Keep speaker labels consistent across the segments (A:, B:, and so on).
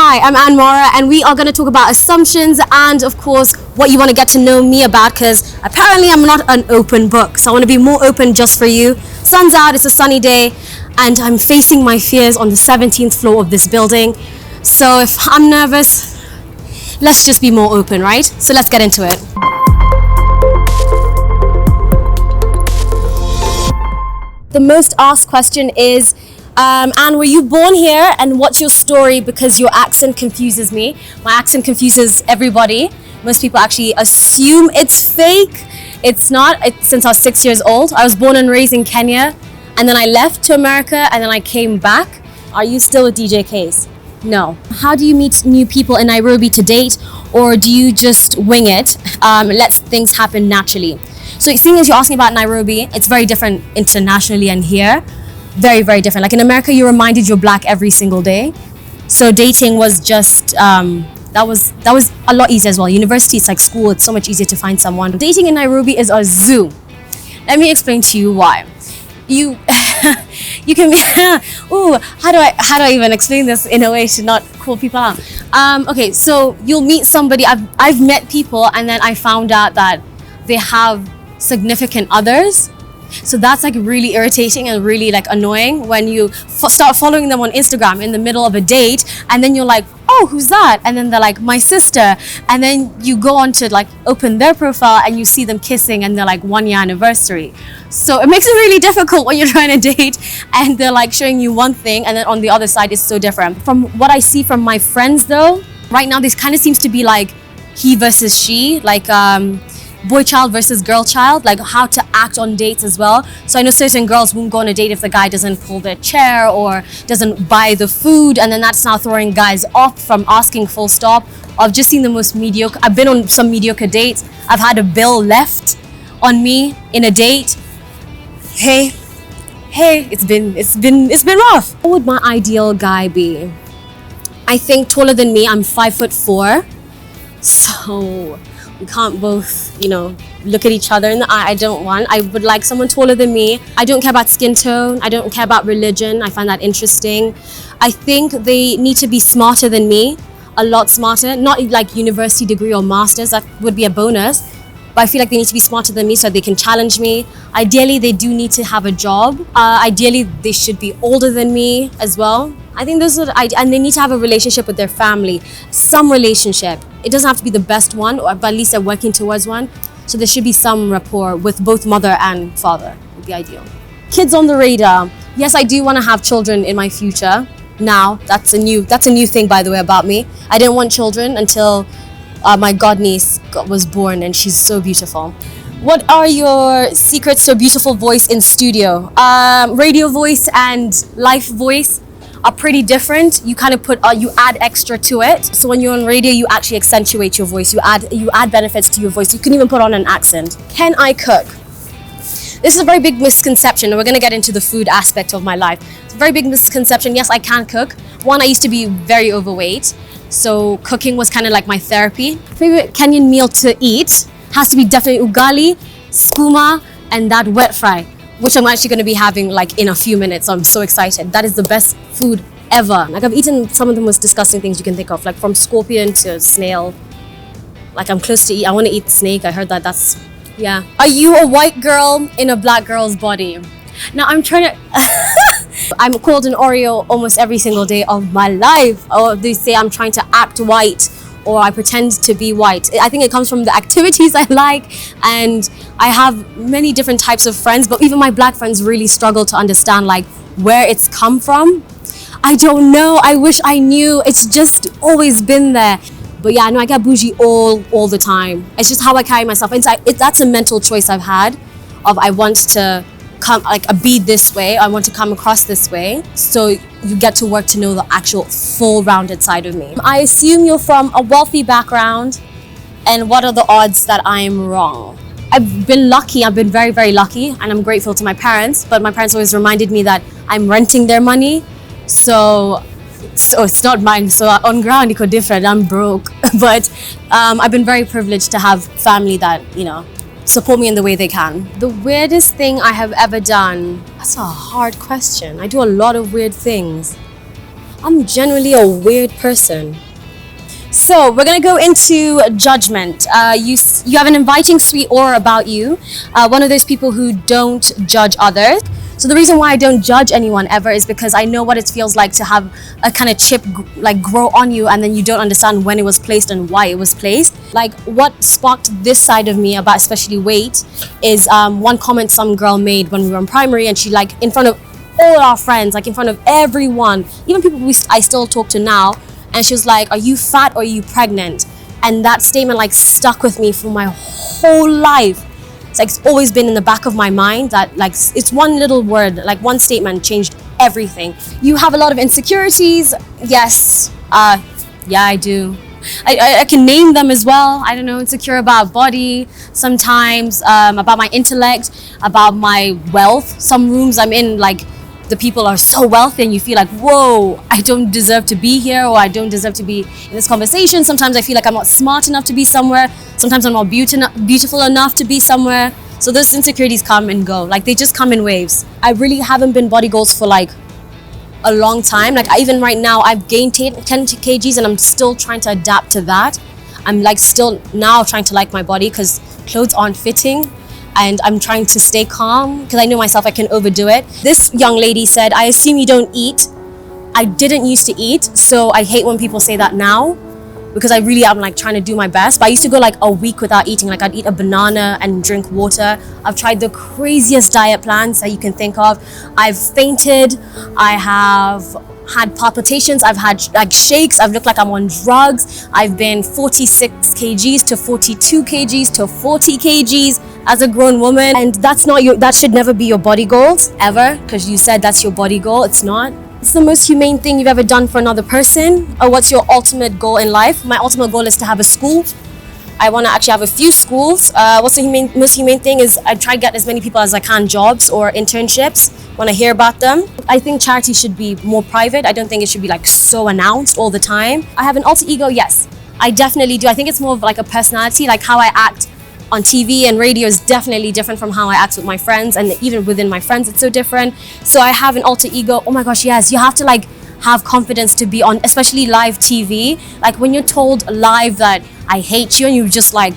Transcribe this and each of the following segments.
A: Hi, I'm Anne Mora, and we are going to talk about assumptions and, of course, what you want to get to know me about, because apparently I'm not an open book. So I want to be more open just for you. Sun's out, it's a sunny day, and I'm facing my fears on the 17th floor of this building. So if I'm nervous, let's just be more open, right? So let's get into it. The most asked question is, Anne, were you born here, and what's your story? Because your accent confuses me. My accent confuses everybody. Most people actually assume it's fake. It's not. It's since I was 6 years old. I was born and raised in Kenya, and then I left to America, and then I came back. Are you still a DJ Case? No. How do you meet new people in Nairobi to date, or do you just wing it, let things happen naturally? So seeing as you're asking about Nairobi, it's very different internationally and here. Very, very different. Like in America, you're reminded you're black every single day. So dating was just, that was a lot easier as well. University, it's like school. It's so much easier to find someone. Dating in Nairobi is a zoo. Let me explain to you why. You can be, ooh, how do I even explain this in a way to not call people out? Okay, so you'll meet somebody. I've met people, and then I found out that they have significant others. So that's like really irritating and really like annoying when you start following them on Instagram in the middle of a date, and then you're like, oh, who's that? And then they're like, my sister. And then you go on to like open their profile and you see them kissing, and they're like 1 year anniversary. So it makes it really difficult when you're trying to date and they're like showing you one thing, and then on the other side it's so different. From what I see from my friends though, right now this kind of seems to be like he versus she, like boy child versus girl child, like how to act on dates as well. So I know certain girls won't go on a date if the guy doesn't pull their chair or doesn't buy the food, and then that's now throwing guys off from asking full stop. I've just seen the most mediocre. I've been on some mediocre dates. I've had a bill left on me in a date. Hey, it's been rough. What would my ideal guy be? I think taller than me. I'm 5'4", so we can't both, look at each other in the eye. I would like someone taller than me. I don't care about skin tone. I don't care about religion. I find that interesting. I think they need to be smarter than me, a lot smarter. Not like university degree or masters, that would be a bonus. But I feel like they need to be smarter than me so they can challenge me. Ideally, they do need to have a job. Ideally, they should be older than me as well. I think and they need to have a relationship with their family, some relationship. It doesn't have to be the best one, but at least they're working towards one. So there should be some rapport with both mother and father, would be ideal. Kids on the radar. Yes, I do want to have children in my future. Now, that's a new thing, by the way, about me. I didn't want children until my godniece was born, and she's so beautiful. What are your secrets to a beautiful voice in studio? Radio voice and life voice are pretty different. You kind of you add extra to it. So when you're on radio, you actually accentuate your voice. You add benefits to your voice. You can even put on an accent. Can I cook? This is a very big misconception, and we're gonna get into the food aspect of my life. It's a very big misconception. Yes, I can cook. One, I used to be very overweight, so cooking was kind of like my therapy. Favorite Kenyan meal to eat has to be definitely ugali, skuma, and that wet fry, which I'm actually going to be having like in a few minutes. I'm so excited. That is the best food ever. Like I've eaten some of the most disgusting things you can think of, like from scorpion to snail. Like I'm close to I want to eat snake. I heard that's, yeah. Are you a white girl in a black girl's body? Now I'm trying to, I'm called an Oreo almost every single day of my life. Or they say I'm trying to act white, or I pretend to be white. I think it comes from the activities I like, and I have many different types of friends, but even my black friends really struggle to understand like where it's come from. I don't know, I wish I knew. It's just always been there. But yeah, no, I get bougie all the time. It's just how I carry myself. That's a mental choice I've had of I want to be this way. I want to come across this way. So you get to work to know the actual full rounded side of me. I assume you're from a wealthy background, and what are the odds that I'm wrong? I've been lucky. I've been very, very lucky, and I'm grateful to my parents, but my parents always reminded me that I'm renting their money. So it's not mine. So on ground, it could differ. I'm broke. But I've been very privileged to have family that, support me in the way they can. The weirdest thing I have ever done, that's a hard question. I do a lot of weird things. I'm generally a weird person. So we're gonna go into judgment. You have an inviting sweet aura about you. One of those people who don't judge others. So the reason why I don't judge anyone ever is because I know what it feels like to have a kind of chip like grow on you, and then you don't understand when it was placed and why it was placed. Like what sparked this side of me about especially weight is one comment some girl made when we were in primary, and she like in front of all our friends, like in front of everyone, even people I still talk to now, and she was like, "Are you fat or are you pregnant?" And that statement like stuck with me for my whole life. It's always been in the back of my mind that like it's one little word, like one statement changed everything. You have a lot of insecurities. Yes, yeah, I do. I can name them as well. I don't know, insecure about body, sometimes about my intellect, about my wealth. Some rooms I'm in, like the people are so wealthy and you feel like, whoa, I don't deserve to be here, or I don't deserve to be in this conversation. Sometimes I feel like I'm not smart enough to be somewhere. Sometimes I'm not beautiful enough to be somewhere. So those insecurities come and go. Like they just come in waves. I really haven't been body goals for like a long time. Like even right now, I've gained 10 kgs and I'm still trying to adapt to that. I'm like still now trying to like my body because clothes aren't fitting. And I'm trying to stay calm because I know myself I can overdo it. This young lady said, "I assume you don't eat." I didn't used to eat, so I hate when people say that now because I really am like trying to do my best. But I used to go like a week without eating. Like I'd eat a banana and drink water. I've tried the craziest diet plans that you can think of. I've fainted. I have had palpitations. I've had like shakes. I've looked like I'm on drugs. I've been 46 kgs to 42 kgs to 40 kgs as a grown woman, and that should never be your body goals ever, because you said that's your body goal. It's not. It's the most humane thing you've ever done for another person. Or what's your ultimate goal in life? My ultimate goal is to have a school. I want to actually have a few schools. What's the most humane thing is I try to get as many people as I can jobs or internships when I hear about them. I think charity should be more private. I don't think it should be like so announced all the time. I have an alter ego, yes. I definitely do. I think it's more of like a personality, like how I act on TV and radio is definitely different from how I act with my friends, and even within my friends it's so different. So I have an alter ego. Oh my gosh, yes, you have to like have confidence to be on, especially live TV. Like when you're told live that I hate you and you're just like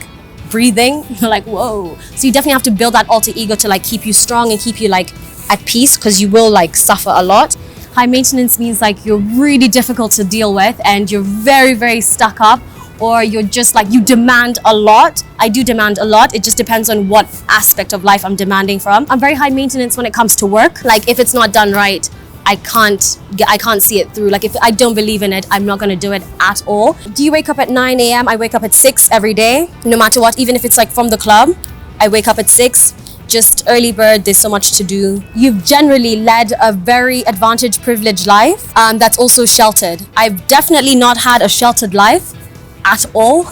A: breathing, you're like, whoa. So you definitely have to build that alter ego to like keep you strong and keep you like at peace, because you will like suffer a lot. High maintenance means like you're really difficult to deal with and you're very, very stuck up, or you're just like, you demand a lot. I do demand a lot. It just depends on what aspect of life I'm demanding from. I'm very high maintenance when it comes to work. Like if it's not done right, I can't see it through. Like if I don't believe in it, I'm not gonna do it at all. Do you wake up at 9 a.m.? I wake up at 6 every day, no matter what. Even if it's like from the club, I wake up at 6. Just early bird, there's so much to do. You've generally led a very advantaged, privileged life that's also sheltered. I've definitely not had a sheltered life at all.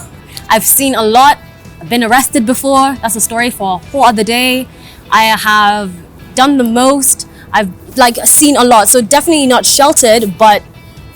A: I've seen a lot. I've been arrested before. That's a story for a whole other day. I have done the most. I've like seen a lot. So definitely not sheltered, but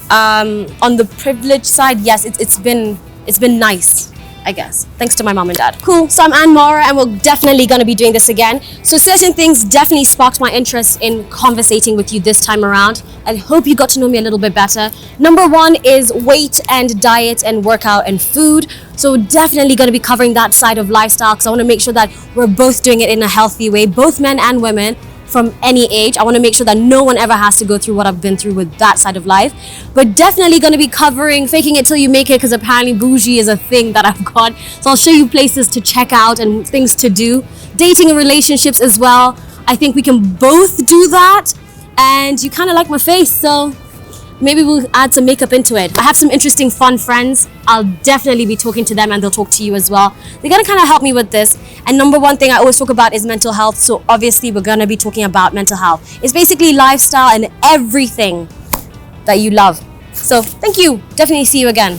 A: on the privileged side, yes, it's been nice, I guess, thanks to my mom and dad. Cool, so I'm Anne Mara and we're definitely gonna be doing this again. So certain things definitely sparked my interest in conversating with you this time around. I hope you got to know me a little bit better. Number one is weight and diet and workout and food. So definitely gonna be covering that side of lifestyle because I wanna make sure that we're both doing it in a healthy way, both men and women, from any age. I want to make sure that no one ever has to go through what I've been through with that side of life. But definitely going to be covering faking it till you make it, because apparently bougie is a thing that I've got. So I'll show you places to check out and things to do. Dating and relationships as well. I think we can both do that. And you kind of like my face, so maybe we'll add some makeup into it. I have some interesting fun friends. I'll definitely be talking to them and they'll talk to you as well. They're gonna kind of help me with this. And number one thing I always talk about is mental health. So obviously we're gonna be talking about mental health. It's basically lifestyle and everything that you love. So thank you. Definitely see you again.